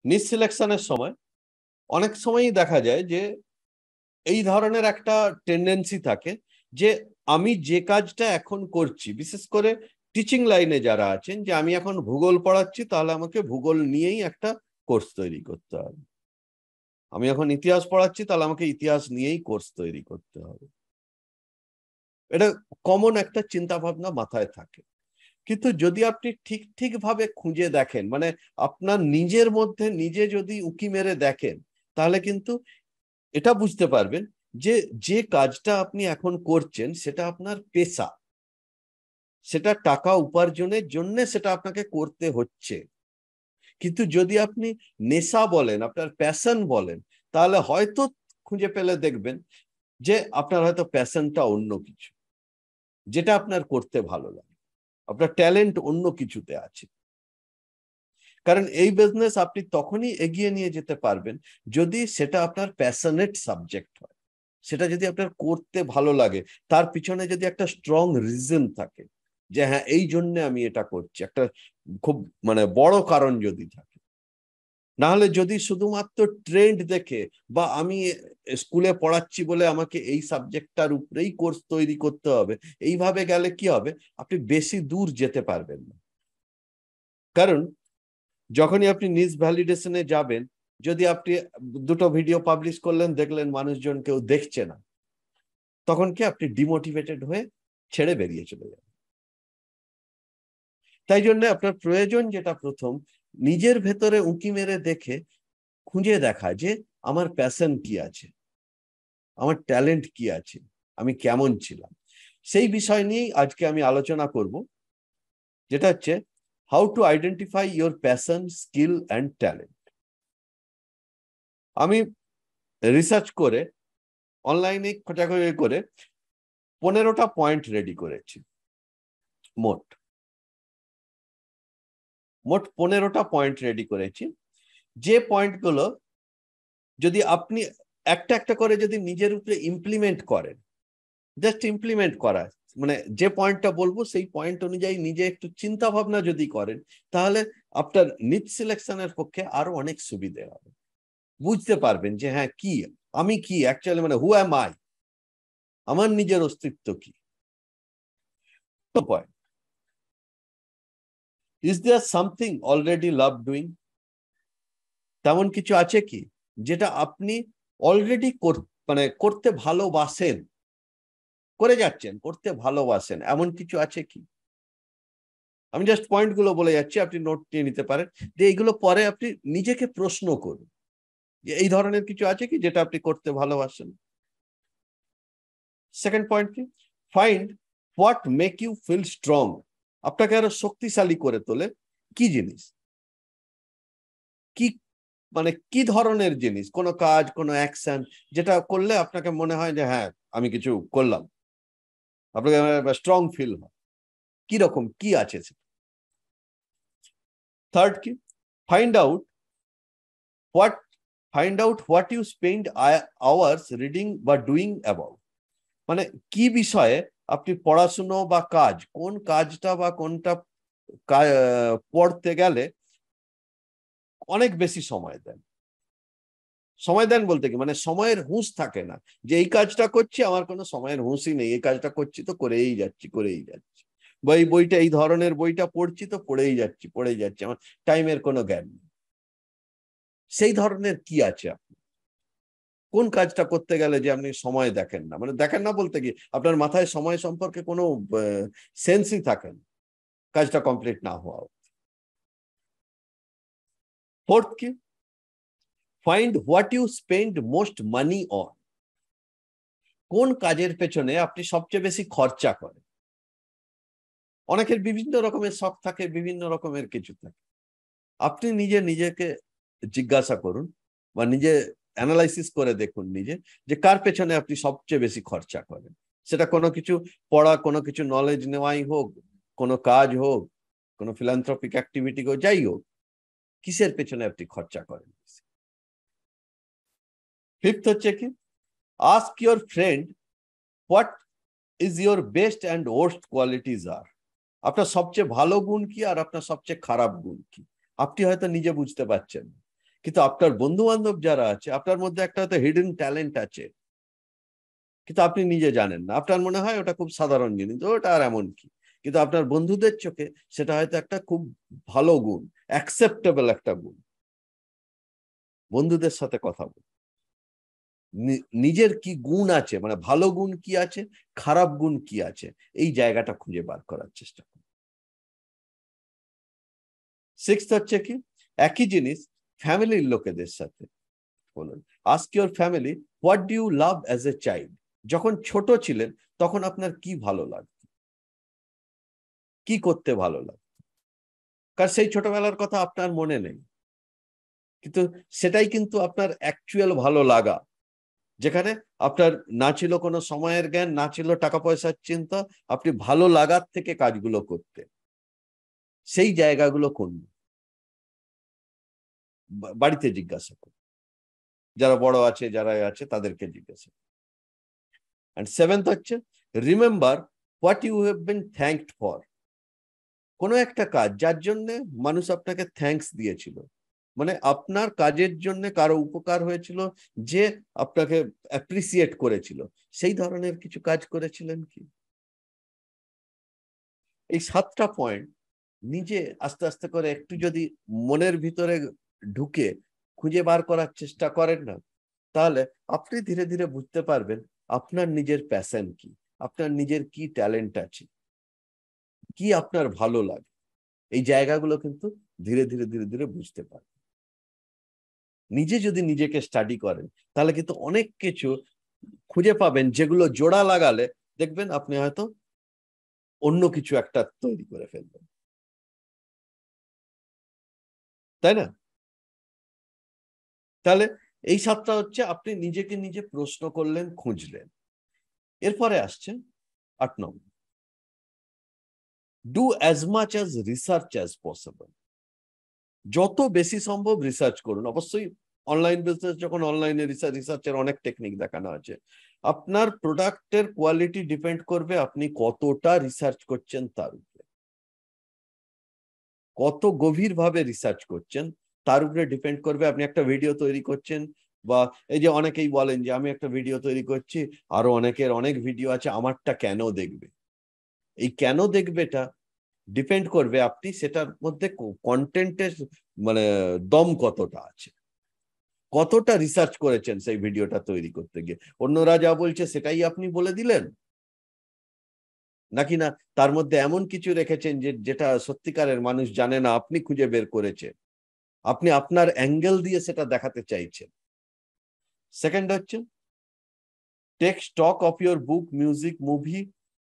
নিজ সিলেকশনের সময় অনেক সময়ই দেখা যায় যে এই ধরনের একটা টেন্ডেন্সি থাকে যে আমি যে কাজটা এখন করছি, বিশেষ করে টিচিং লাইনে যারা আছেন, যে আমি এখন ভূগোল পড়াচ্ছি, তাহলে আমাকে ভূগোল নিয়েই একটা কোর্স তৈরি করতে হবে। আমি এখন ইতিহাস পড়াচ্ছি, তাহলে আমাকে ইতিহাস নিয়েই কোর্স তৈরি করতে হবে। এটা কমন একটা চিন্তা ভাবনা মাথায় থাকে। কিন্তু যদি আপনি ঠিক ভাবে খুঁজে দেখেন, মানে আপনার নিজের মধ্যে নিজে যদি উঁকি মেরে দেখেন, তাহলে কিন্তু এটা বুঝতে পারবেন যে যে কাজটা আপনি এখন করছেন সেটা আপনার পেশা, সেটা টাকা উপার্জনের জন্য সেটা আপনাকে করতে হচ্ছে। কিন্তু যদি আপনি নেশা বলেন, আপনার প্যাশন বলেন, তাহলে হয়তো খুঁজে পেলে দেখবেন যে আপনার হয়তো প্যাশনটা অন্য কিছু, যেটা আপনার করতে ভালো লাগে, আপনার ট্যালেন্ট অন্য কিছুতে আছে। কারণ এই বিজনেস আপনি তখনই এগিয়ে নিয়ে যেতে পারবেন যদি সেটা আপনার প্যাশনেট সাবজেক্ট হয়, সেটা যদি আপনার করতে ভালো লাগে, তার পিছনে যদি একটা স্ট্রং রিজন থাকে যে হ্যাঁ এই জন্য আমি এটা করছি, একটা খুব মানে বড় কারণ যদি থাকে। না হলে যদি শুধুমাত্র ট্রেন্ড দেখে বা আমি স্কুলে পড়াচ্ছি বলে আমাকে এই সাবজেক্টটার উপরেই কোর্স তৈরি করতে হবে, এইভাবে গেলে কি হবে, আপনি বেশি দূর যেতে পারবেন না। কারণ যখনই আপনি নিজ ভ্যালিডেশনে যাবেন, যদি আপনি দুটো ভিডিও পাবলিশ করলেন, দেখলেন মানুষজন কেউ দেখছে না, তখন কি আপনি ডিমোটিভেটেড হয়ে ছেড়ে বেরিয়ে চলে যাবেন। তাই জন্য আপনার প্রয়োজন যেটা প্রথম, নিজের ভেতরে উঁকি মেরে দেখে খুঁজে দেখা যে আমার প্যাশন কি আছে, আমার ট্যালেন্ট কি আছে, আমি কেমন ছিলাম। সেই বিষয় নিয়েই আজকে আমি আলোচনা করব, যেটা হচ্ছে how to identify your passion, skill and talent. আমি রিসার্চ করে অনলাইনে খোঁজাখুঁজি করে 15টা পয়েন্ট রেডি করেছি। মোট 15টা পয়েন্ট রেডি করেছি, যে পয়েন্টগুলো যদি আপনি একটা একটা করে যদি নিজের উপরে ইমপ্লিমেন্ট করেন, জাস্ট ইমপ্লিমেন্ট করা, মানে যে পয়েন্টটা বলবো সেই পয়েন্ট অনুযায়ী নিজে একটু চিন্তা ভাবনা যদি করেন, তাহলে আপনার নিজ সিলেকশনের পক্ষে আরো অনেক সুবিধে হবে। বুঝতে পারবেন যে হ্যাঁ কি আমি কি অ্যাকচুয়ালি, মানে হু অ্যাম আই, আমার নিজের অস্তিত্ব কি। Point, is there something already love doing? তেমন কিছু আছে কি যেটা আপনি অলরেডি মানে করতে ভালোবাসেন, করে যাচ্ছেন, করতে ভালোবাসেন, এমন কিছু আছে কি? আমি জাস্ট পয়েন্টগুলো বলে যাচ্ছি, আপনি নোট নিয়ে নিতে পারেন। যে এইগুলো পরে আপনি নিজেকে প্রশ্ন করুন যে এই ধরনের কিছু আছে কি যেটা আপনি করতে ভালোবাসেন। সেকেন্ড পয়েন্ট কি, find what make you feel strong. আপনাকে আরো শক্তিশালী করে তোলে কি জিনিস, কি মানে কি ধরনের জিনিস, কোনো কাজ, কোনো অ্যাকশন যেটা করলে আপনাকে মনে হয় যে হ্যাঁ আমি কিছু করলাম, আপনাকে স্ট্রং ফিল হয়, কি রকম কি আছে। থার্ড কি, find out what what you spend hours reading বা ডুইং অ্যাবাউট। মানে কি বিষয়ে আপনি পড়াশুনো বা কাজ, কোন কাজটা বা কোনটা পড়তে গেলে অনেক বেশি সময় দেন। সময় দেন বলতে কি, মানে সময়ের হুঁশ থাকে না, যে এই কাজটা করছি আমার কোনো সময়ের হুঁশই নেই, এই কাজটা করছি তো করেই যাচ্ছি বা এই বইটা, এই ধরনের বইটা পড়ছি তো পড়েই যাচ্ছি, আমার টাইমের কোনো জ্ঞান নেই। সেই ধরনের কি আছে আপনি, কোন কাজটা করতে গেলে যে আপনি সময় দেখেন না, মানে দেখেন না বলতে কি আপনার মাথায় সময় সম্পর্কে কোনো সেন্সই থাকে না কাজটা কমপ্লিট না হওয়া। ফোর্থ কি, find what you spend most money on. কোন কাজের পেছনে আপনি সবচেয়ে বেশি খরচা করেন। অনেকের বিভিন্ন রকমের শখ থাকে, বিভিন্ন রকমের কিছু থাকে। আপনি নিজেকে জিজ্ঞাসা করুন বা নিজে অ্যানালাইসিস করে দেখুন নিজে, যে কার পেছনে আপনি সবচেয়ে বেশি খরচা করেন। সেটা কোনো কিছু পড়া, কোনো কিছু নলেজ নেওয়াই হোক, কোনো কাজ হোক, কোনো ফিলান্থ্রপিক অ্যাক্টিভিটি হোক, যাই হোক, কিসের পেছনে আপনি খরচা করেন। ফিফথ হচ্ছে কি, ask your friend what is your best and worst qualities আর। আপনার সবচেয়ে ভালো গুণ কি আর আপনার সবচেয়ে খারাপ গুণ কি, আপনি হয়তো নিজে বুঝতে পারছেন, কিন্তু আপনার বন্ধু বান্ধব যারা আছে, আপনার মধ্যে একটা হয়তো হিডেন ট্যালেন্ট আছে, কিন্তু আপনি নিজে জানেন না। আপনার মনে হয় ওটা খুব সাধারণ জিনিস, ওটা আর এমন কি। কিন্তু আপনার বন্ধুদের চোখে সেটা হয়তো একটা খুব ভালো গুণ, অ্যাকসেপ্টেবল একটা গুণ। বন্ধুদের সাথে কথা বল, নিজের কি গুণ আছে, মানে ভালো গুণ কি আছে, খারাপ গুণ কি আছে, এই জায়গাটা খুঁজে বার করার চেষ্টা করুন। সিক্সথ হচ্ছে কি, একই জিনিস ফ্যামিলির লোকেদের সাথে বলুন। Ask your family, what do you love as a child. যখন ছোট ছিলেন তখন আপনার কি ভালো লাগতো, কি করতে ভালো লাগতো, কারণ সেই ছোটবেলার কথা আপনার মনে নেই, কিন্তু সেটাই কিন্তু আপনার অ্যাকচুয়াল ভালো লাগা। যেখানে আপনার না ছিল কোনো সময়ের জ্ঞান, না ছিল টাকা পয়সার চিন্তা, আপনি ভালো লাগার থেকে কাজগুলো করতে, সেই জায়গাগুলো কোন, বাড়িতে জিজ্ঞাসা করুন, যারা বড় আছে যারা আছে তাদেরকে জিজ্ঞাসা। এন্ড সেভেন্থ হচ্ছে, remember what you have been thanked for. কোনো একটা কাজ যার জন্য মানুষ আপনাকে থ্যাঙ্কস দিয়েছিল, মানে আপনার কাজের জন্য কারো উপকার হয়েছিল, যে আপনাকে অ্যাপ্রিসিয়েট করেছিল, সেই ধরনের কিছু কাজ করেছিলেন কি। এই 7টা পয়েন্ট নিজে আস্তে আস্তে করে একটু যদি মনের ভিতরে ঢুকে খুঁজে বার করার চেষ্টা করেন না, তাহলে আপনি ধীরে ধীরে বুঝতে পারবেন আপনার নিজের প্যাশন কি, আপনার নিজের কি ট্যালেন্ট আছে, কি আপনার ভালো লাগে। এই জায়গাগুলো কিন্তু ধীরে ধীরে ধীরে ধীরে বুঝতে পারবেন। নিজে যদি নিজেকে স্টাডি করেন তাহলে কিন্তু অনেক কিছু খুঁজে পাবেন, যেগুলো জোড়া লাগালে দেখবেন আপনি হয়তো অন্য কিছু একটা তৈরি করে ফেলবেন, তাই না? তাহলে এই 7টা হচ্ছে আপনি নিজেকে নিজে প্রশ্ন করলেন, খুঁজলেন। এরপরে আসছে 8 নম্বর, do as much as research as possible. যত বেশি সম্ভব রিসার্চ করুন। অবশ্যই অনলাইন বিজনেস যখন, অনলাইনে রিসার্চের অনেক টেকনিক দেখানো আছে। আপনার প্রোডাক্টের কোয়ালিটি ডিপেন্ড করবে আপনি কতটা রিসার্চ করছেন তার উপরে, কত গভীরভাবে রিসার্চ করছেন তার উপরে ডিপেন্ড করবে। আপনি একটা ভিডিও তৈরি করছেন, বা এই যে অনেকেই বলেন যে আমি একটা ভিডিও তৈরি করছি, আরো অনেকের অনেক ভিডিও আছে, আমারটা কেন দেখবে। এই কেন দেখবেটা ডিপেন্ড করবে আপনি সেটার মধ্যে কন্টেন্টের মানে দম কতটা আছে, কতটা রিসার্চ করেছেন সেই ভিডিওটা তৈরি করতে গিয়ে। অন্যরা যা বলছে সেটাই আপনি বলে দিলেন, নাকি না তার মধ্যে এমন কিছু রেখেছেন যে যেটা সত্যিকারের মানুষ জানে না, আপনি খুঁজে বের করেছেন, আপনি আপনার অ্যাঙ্গেল দিয়ে সেটা দেখাতে চাইছেন। সেকেন্ড হচ্ছে, take stock of your book, music, movie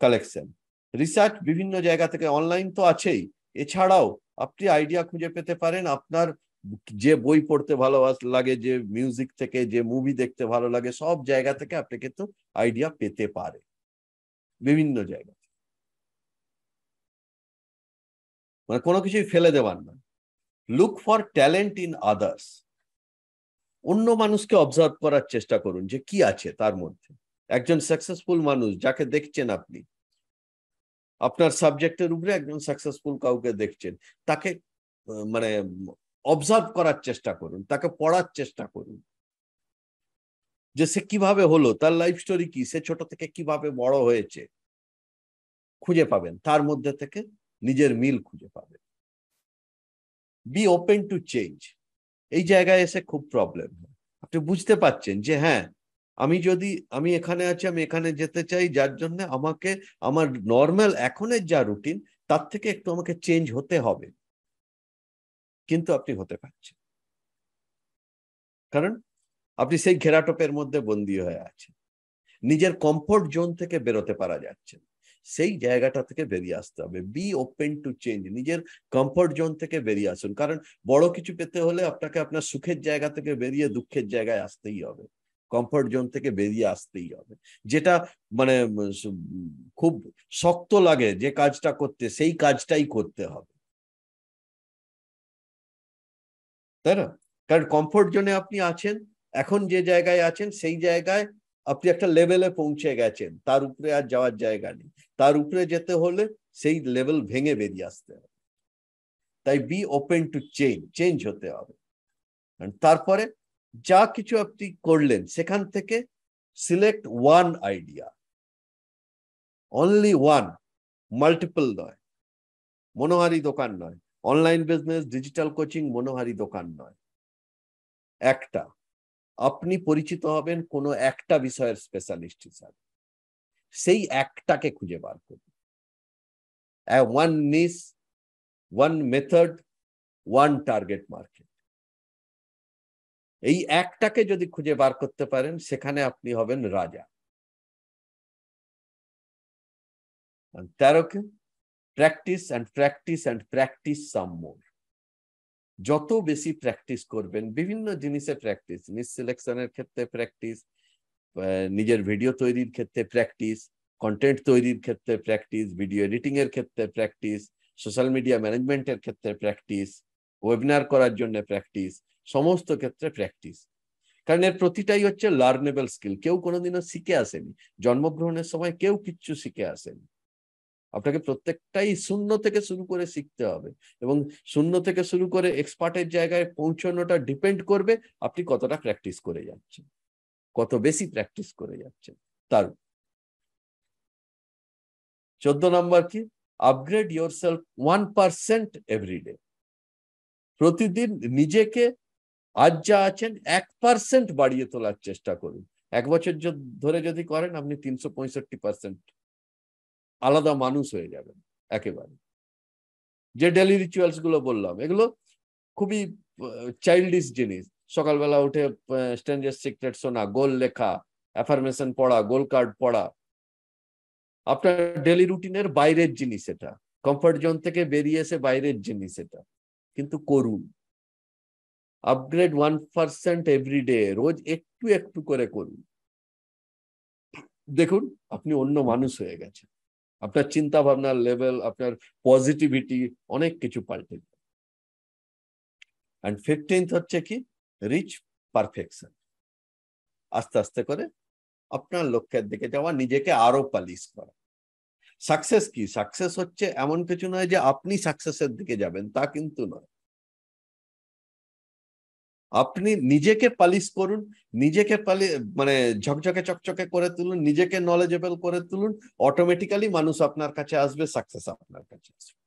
collection. Research বিভিন্ন জায়গা থেকে, অনলাইন তো আছেই, এছাড়াও আপনি আইডিয়া খুঁজে পেতে পারেন। আপনার যে বই পড়তে ভালো লাগে, যে মিউজিক থেকে, যে মুভি দেখতে ভালো লাগে, সব জায়গা থেকে আপনি কিন্তু আইডিয়া পেতে পারে বিভিন্ন জায়গা, মানে কোনো কিছুই ফেলে দেওয়ার না। Look for talent in others. অন্য মানুষকে অবজার্ভ করার চেষ্টা করুন যে কি আছে তার মধ্যে। একজন সাকসেসফুল মানুষ যাকে দেখছেন আপনি, আপনার সাবজেক্টের উপরে একজন সাকসেসফুল কাউকে দেখছেন, তাকে মানে অবজার্ভ করার চেষ্টা করুন, তাকে পড়ার চেষ্টা করুন, যে সে কিভাবে হলো, তার লাইফ স্টোরি কি, সে ছোট থেকে কিভাবে বড় হয়েছে, খুঁজে পাবেন তার মধ্যে থেকে নিজের মিল খুঁজে পাবেন। Be open to change. এই জায়গায় এসে খুব প্রবলেম হয়। আপনি বুঝতে পারছেন যে হ্যাঁ, আমি এখানে আছি, আমি এখানে যেতে চাই, যার জন্য আমাকে আমার নর্মাল এখনের যা রুটিন তার থেকে একটু আমাকে চেঞ্জ হতে হবে, কিন্তু আপনি হতে পারছেন, কারণ আপনি সেই ঘেরাটোপের মধ্যে বন্দী হয়ে আছেন, নিজের কমফোর্ট জোন থেকে বেরোতে পারা যাচ্ছে, সেই জায়গাটা থেকে বেরিয়ে আসতে হবে। বি ওপেন টু চেঞ্জ, নিজের কমফোর্ট জোন থেকে বেরিয়ে আসুন, কারণ বড় কিছু পেতে হলে আপনাকে আপনার সুখের জায়গা থেকে বেরিয়ে দুঃখের জায়গায় আসতেই হবে, কমফোর্ট জোন থেকে বেরিয়ে আসতেই হবে। যেটা মানে খুব শক্ত লাগে যে কাজটা করতে, সেই কাজটাই করতে হবে, তাই না? কারণ কমফোর্ট জোনে আপনি আছেন, এখন যে জায়গায় আছেন সেই জায়গায় আপনি একটা লেভেলে পৌঁছে গেছেন, তার উপরে আর যাওয়ার জায়গা নেই। তার উপরে যেতে হলে সেই লেভেল ভেঙে বেরিয়ে আসতে হবে। তাই be open to change, change হতে হবে। তারপরে যা কিছু আপনি করলেন সেখান থেকে select one idea, only one, multiple নয়, মনোহারি দোকান নয়, অনলাইন বিজনেস, ডিজিটাল কোচিং মনোহারি দোকান নয়, একটা। আপনি পরিচিত হবেন কোনো একটা বিষয়ের স্পেশালিস্ট হিসাবে, সেই একটাকে খুঁজে বার করুন। ওয়ান নিস, one method, one target market. এই একটাকে যদি খুঁজে বার করতে পারেন সেখানে আপনি হবেন রাজা। 13 practice and practice and practice some more. যত বেশি প্র্যাকটিস করবেন, বিভিন্ন জিনিসে প্র্যাকটিস, নিজ সিলেকশনের ক্ষেত্রে প্র্যাকটিস, নিজের ভিডিও তৈরির ক্ষেত্রে প্র্যাকটিস, কন্টেন্ট তৈরির ক্ষেত্রে প্র্যাকটিস, ভিডিও এডিটিং এর ক্ষেত্রে প্র্যাকটিস, সোশ্যাল মিডিয়া ম্যানেজমেন্টের ক্ষেত্রে প্র্যাকটিস, ওয়েবিনার করার জন্য প্র্যাকটিস, সমস্ত ক্ষেত্রে প্র্যাকটিস। কারণ এর প্রতিটাই হচ্ছে লার্নেবল স্কিল। কেউ কোনোদিনও শিখে আসেনি, জন্মগ্রহণের সময় কেউ কিচ্ছু শিখে আসেনি। আপনাকে প্রত্যেকটাই শূন্য থেকে শুরু করে শিখতে হবে, এবং শূন্য থেকে শুরু করে এক্সপার্টের জায়গায় পৌঁছানোটা ডিপেন্ড করবে আপনি কতটা প্র্যাকটিস করে যাচ্ছেন, কত বেশি প্র্যাকটিস করে যাচ্ছেন তার। 14 নম্বর কি? Upgrade yourself 1% every day. প্রতিদিন নিজেকে আজ যা আছেন 1% বাড়িয়ে তোলার চেষ্টা করুন। 1 বছর ধরে যদি করেন আপনি 365% আলাদা মানুষ হয়ে যাবেন একেবারে। যে ডেলি রিচুয়ালস গুলো বললাম এগুলো খুবই চাইল্ডিশ জিনিস। সকালবেলা উঠে স্ট্রেঞ্জার সিক্রেট শোনা, গোল লেখা, অ্যাফার্মেশন পড়া, গোল কার্ড পড়া, আপনার ডেলি রুটিনের বাইরের জিনিস এটা, কমফর্ট জোন থেকে বেরিয়ে এসে বাইরের জিনিস এটা, কিন্তু করুন। আপগ্রেড 1% এভরিডে, রোজ একটু একটু করে করুন। দেখুন আপনি অন্য মানুষ হয়ে গেছেন, আপনার চিন্তা ভাবনার লেভেল, আপনার পজিটিভিটি, অনেক কিছু পাল্টে যাবে। এন্ড 15th হচ্ছে কি? Reach perfection. আস্তে আস্তে করে আপনার লক্ষ্যের দিকে যাওয়া, নিজেকে আরো পালিশ করা। সাকসেস কি? সাকসেস হচ্ছে এমন কিছু নয় যে আপনি সাকসেসের দিকে যাবেন, তা কিন্তু নয়। আপনি নিজেকে পালিশ করুন, নিজেকে মানে ঝকঝকে চকচকে করে তুলুন, নিজেকে নলেজেবল করে তুলুন, অটোমেটিক্যালি মানুষ আপনার কাছে আসবে, সাকসেস আপনার কাছে আসবে।